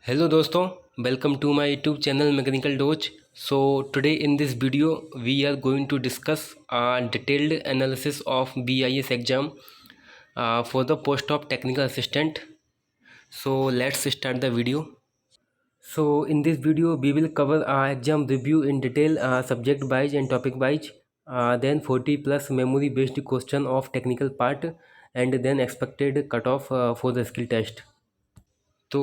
Hello दोस्तों, welcome to my YouTube channel Mechanical Doge. So today in this video we are going to discuss a detailed analysis of BIS exam for the post of technical assistant. So let's start the video. So in this video we will cover exam review in detail, subject wise and topic wise, then 40 plus memory based question of technical part, and then expected cutoff for the skill test. तो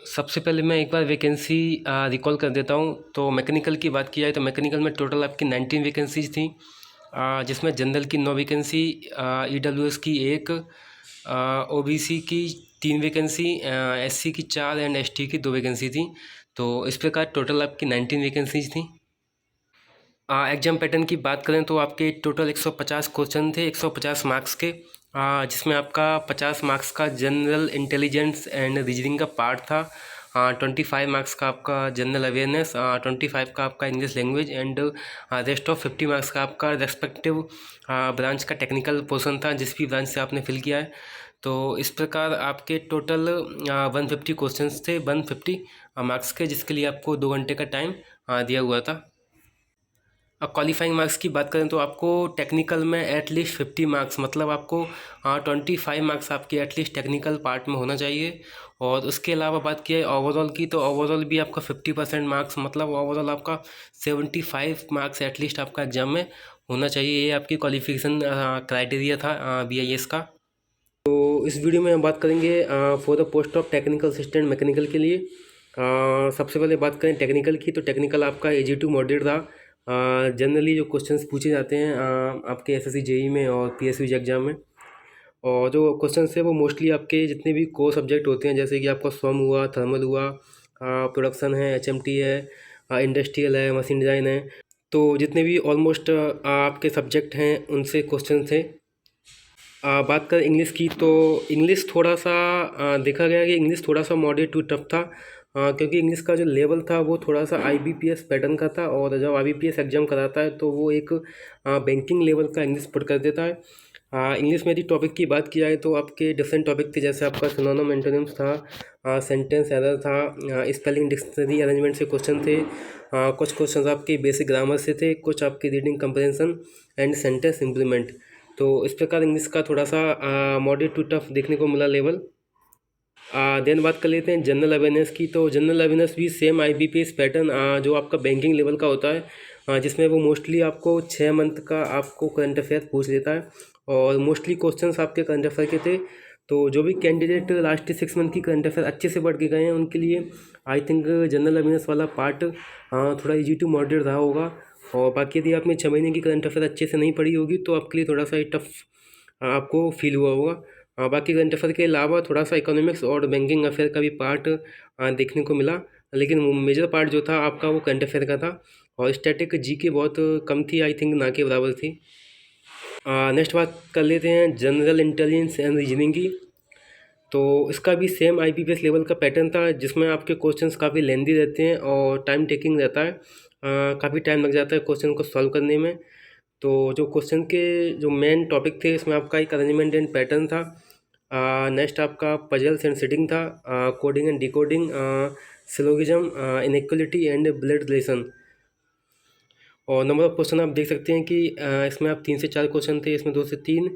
सबसे पहले मैं एक बार vacancy recall कर देता हूँ। तो mechanical की बात की जाए तो मैकेनिकल में टोटल आपकी 19 वैकेंसीज थी, जिसमें जनरल की 9 वैकेंसी, ईडब्ल्यूएस की एक, ओबीसी की 3 वैकेंसी, एससी की 4 एंड एसटी की 2 वैकेंसी थी। तो इस प्रकार टोटल आपकी 19 वैकेंसीज थी। एग्जाम पैटर्न की बात करें तो आपके टोटल 150 क्वेश्चन थे, 150 मार्क्स के, जिसमें आपका 50 मार्क्स का जनरल इंटेलिजेंस एंड रीजनिंग का पार्ट था, 25 मार्क्स का आपका जनरल अवेयरनेस, 25 का आपका English language and rest of 50 marks का आपका रेस्पेक्टिव ब्रांच का टेक्निकल पोर्शन था, जिस भी ब्रांच से आपने फिल किया है। तो इस प्रकार आपके टोटल 150 क्वेश्चंस थे, 150 मार्क्स के, जिसके लिए आपको 2 घंटे का टाइम दिया हुआ था। अब क्वालिफाइंग मार्क्स की बात करें तो आपको टेक्निकल में एटलीस्ट 50 मार्क्स, मतलब आपको 25 मार्क्स आपके एटलीस्ट टेक्निकल पार्ट में होना चाहिए। और उसके अलावा बात की जाए ओवरऑल की, तो ओवरऑल भी आपका 50% मार्क्स, मतलब ओवरऑल आपका 75 मार्क्स एटलीस्ट आपका एग्जाम में होना चाहिए। ये आपकी क्वालिफिकेशन क्राइटेरिया था BIS का। तो इस वीडियो में हम बात करेंगे for the post of technical assistant mechanical के लिए। सबसे पहले बात करें टेक्निकल की, तो टेक्निकल आपका AG2 मॉड्यूल था। जनरली जो क्वेश्चंस पूछे जाते हैं आपके SSC JEE में और PSU एग्जाम में, और जो क्वेश्चंस है वो मोस्टली आपके जितने भी कोर सब्जेक्ट होते हैं, जैसे कि आपका स्वम हुआ, थर्मल हुआ, प्रोडक्शन है, HMT है, इंडस्ट्रियल है, मशीन डिज़ाइन है, तो जितने भी ऑलमोस्ट आपके सब्जेक्ट हैं उनसे क्वेश्चन थे। बात करें इंग्लिश की, तो इंग्लिश थोड़ा सा देखा गया कि इंग्लिश थोड़ा सा मॉडरेट टू टफ था, क्योंकि इंग्लिश का जो लेवल था वो थोड़ा सा IBPS पैटर्न का था, और जब IBPS एग्जाम कराता है तो वो एक बैंकिंग लेवल का इंग्लिश पुट कर देता है। इंग्लिश में यदि टॉपिक की बात की जाए तो आपके डिफरेंट टॉपिक थे, जैसे आपका सिनोनिम एंटोनिम्स था, सेंटेंस एरर था, स्पेलिंग डिक्शनरी अरेंजमेंट से क्वेश्चन थे, कुछ क्वेश्चन आपके बेसिक ग्रामर से थे, कुछ आपके reading compression and sentence implement. तो इस प्रकार इंग्लिश का थोड़ा सा मॉडरेट टू टफ देखने को मिला लेवल। देन बात कर लेते हैं जनरल अवेयरनेस की, तो जनरल अवेयरनेस भी सेम IBPS पैटर्न जो आपका बैंकिंग लेवल का होता है, जिसमें वो मोस्टली आपको 6 मंथ का आपको करंट अफेयर पूछ लेता है, और मोस्टली क्वेश्चंस आपके करंट अफेयर के थे। तो जो भी कैंडिडेट लास्ट 6 मंथ की करंट अफेयर अच्छे से पढ़ के गए हैं उनके लिए आई थिंक जनरल अवेयरनेस वाला पार्ट थोड़ा ईजी टू मॉडरेट रहा होगा। और बाकी यदि आपने 6 महीने की करंट अफेयर अच्छे से नहीं पढ़ी होगी तो आपके लिए थोड़ा सा टफ आपको फील हुआ होगा। बाकी करंट अफेयर के अलावा थोड़ा सा इकोनॉमिक्स और बैंकिंग अफेयर का भी पार्ट देखने को मिला, लेकिन मेजर पार्ट जो था आपका वो करंट अफेयर का था, और स्टैटिक GK बहुत कम थी, आई थिंक ना के बराबर थी। नेक्स्ट बात कर लेते हैं जनरल इंटेलिजेंस एंड रीजनिंग की, तो इसका भी सेम IBPS लेवल का पैटर्न था, जिसमें आपके क्वेश्चंस काफ़ी लेंदी रहते हैं और टाइम टेकिंग रहता है, काफ़ी टाइम लग जाता है क्वेश्चन को सॉल्व करने में। तो जो क्वेश्चन के जो मेन टॉपिक थे इसमें आपका एक अरेंजमेंट एंड पैटर्न था, नेक्स्ट आपका पजल्स एंड सेटिंग था, coding and decoding, syllogism, inequality and blood relation. और नंबर ऑफ क्वेश्चन आप देख सकते हैं कि इसमें आप 3 से 4 क्वेश्चन थे, इसमें 2 से 3,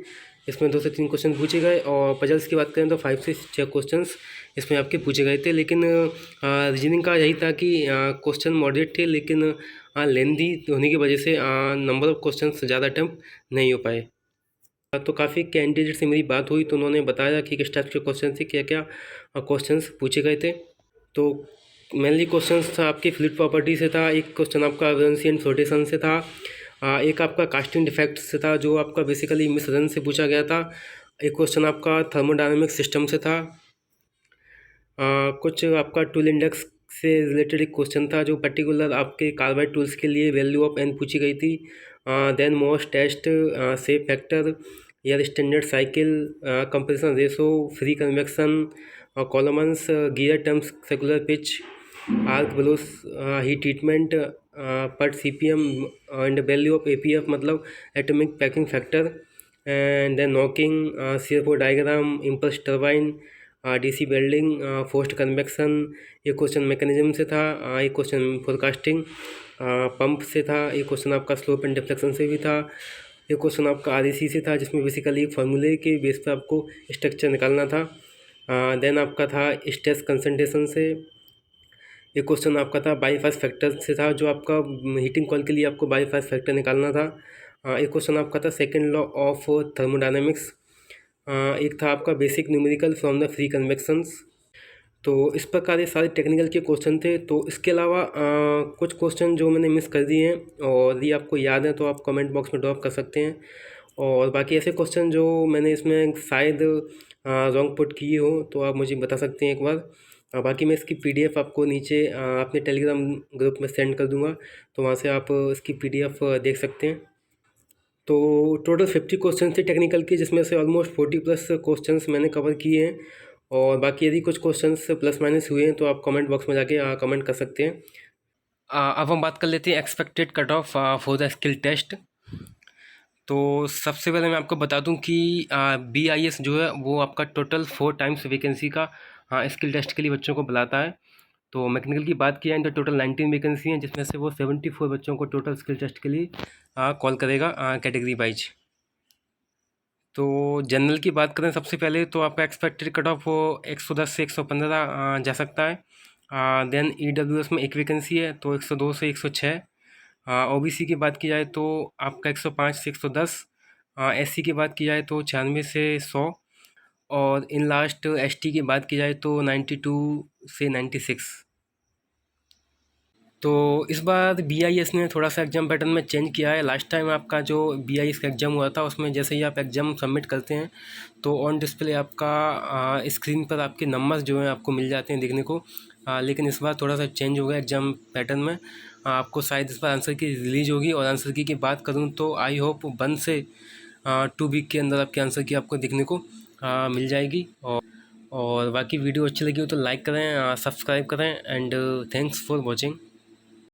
इसमें 2 से 3 क्वेश्चन पूछे गए, और पजल्स की बात करें तो 5 से 6 क्वेश्चंस इसमें आपके पूछे गए थे। लेकिन रीजनिंग का यही था कि क्वेश्चन मॉडरेट थे, लेकिन लेंदी होने की वजह से नंबर ऑफ क्वेश्चन ज़्यादा अटैम्प्ट नहीं हो पाए। तो काफ़ी कैंडिडेट से मेरी बात हुई तो उन्होंने बताया कि किस टाइप के क्वेश्चन थे, क्या क्या क्वेश्चंस पूछे गए थे। तो मेनली क्वेश्चंस था आपकी फ्लूइड प्रॉपर्टी से था, एक क्वेश्चन आपका एवरेंसी एंड फ्लोटेशन से था, एक आपका कास्टिंग डिफेक्ट से था जो आपका बेसिकली मिश्रण से पूछा गया था, एक क्वेश्चन आपका थर्मोडायनामिक सिस्टम से था, कुछ आपका टूल इंडेक्स से रिलेटेड एक क्वेश्चन था जो पर्टिकुलर आपके कार्बाइड टूल्स के लिए वैल्यू ऑफ एन पूछी गई थी, then most test, safe factor, air standard cycle, compression ratio, free convection, columns, gear terms, circular pitch, arc blows, heat treatment, पर CPM and value of APF मतलब atomic packing factor, and then knocking, CFO diagram, impulse turbine, DC welding, forced convection, एक question mechanism से था, एक question forecasting, pump से था, एक question आपका स्लोप एंड डिफ्लेक्शन से भी था, एक क्वेश्चन आपका आरईसी से था जिसमें बेसिकली फॉर्मूले के बेस पे आपको स्ट्रक्चर निकालना था। देन आपका था स्ट्रेस कंसंट्रेशन से, एक क्वेश्चन आपका था बाईपास फैक्टर से था जो आपका हीटिंग कॉइल के लिए आपको बाईपास फैक्टर निकालना था। एक क्वेश्चन आपका था सेकंड लॉ ऑफ थर्मोडायनेमिक्स। एक था आपका basic numerical from the free convections. तो इस प्रकार ये सारे टेक्निकल के क्वेश्चन थे। तो इसके अलावा कुछ क्वेश्चन जो मैंने मिस कर दिए हैं और यदि आपको याद है तो आप कमेंट बॉक्स में ड्रॉप कर सकते हैं। और बाकी ऐसे क्वेश्चन जो मैंने इसमें शायद रॉन्ग पुट किए हो तो आप मुझे बता सकते हैं एक बार। बाकी मैं इसकी पीडीएफ आपको नीचे अपने टेलीग्राम ग्रुप में सेंड कर दूंगा, तो वहाँ से आप इसकी पीडीएफ देख सकते हैं। तो टोटल 50 क्वेश्चन थे टेक्निकल के, जिसमें से ऑलमोस्ट 40 प्लस क्वेश्चंस मैंने कवर किए हैं। और बाकी यदि कुछ क्वेश्चंस प्लस माइनस हुए हैं तो आप कमेंट बॉक्स में जाके कमेंट कर सकते हैं। अब हम बात कर लेते हैं expected cut off for the skill test. तो सबसे पहले मैं आपको बता दूं कि BIS जो है वो आपका टोटल 4 टाइम्स वैकेंसी का स्किल टेस्ट के लिए बच्चों को बुलाता है। तो मैकेनिकल की बात की जाए तो टोटल 19 वैकेंसी हैं, जिसमें से वो 74 बच्चों को टोटल स्किल टेस्ट के लिए कॉल करेगा कैटेगरी वाइज। तो जनरल की बात करें सबसे पहले तो आपका एक्सपेक्टेड कट ऑफ 110 से 115 जा सकता है। देन EWS में एक वैकेंसी है तो 102 से 106। OBC की बात की जाए तो आपका 105 से 110। SC की बात की जाए तो 96 से 100। और इन लास्ट ST की बात की जाए तो 92 से 96। तो इस बार BIS ने थोड़ा सा एग्ज़ाम पैटर्न में चेंज किया है। लास्ट टाइम आपका जो BIS का एग्ज़ाम हुआ था उसमें जैसे ही आप एग्ज़ाम सबमिट करते हैं तो ऑन डिस्प्ले आपका स्क्रीन पर आपके नंबर्स जो हैं आपको मिल जाते हैं देखने को। लेकिन इस बार थोड़ा सा चेंज हो गया एग्ज़ाम पैटर्न में। आपको शायद इस बार आंसर की रिलीज होगी, और आंसर की बात करूँ तो आई होप 1 से 2 वीक के अंदर आपके आंसर की आपको देखने को मिल जाएगी। और बाकी वीडियो अच्छी लगी हो तो लाइक करें, सब्सक्राइब करें, एंड थैंक्स फॉर वॉचिंग।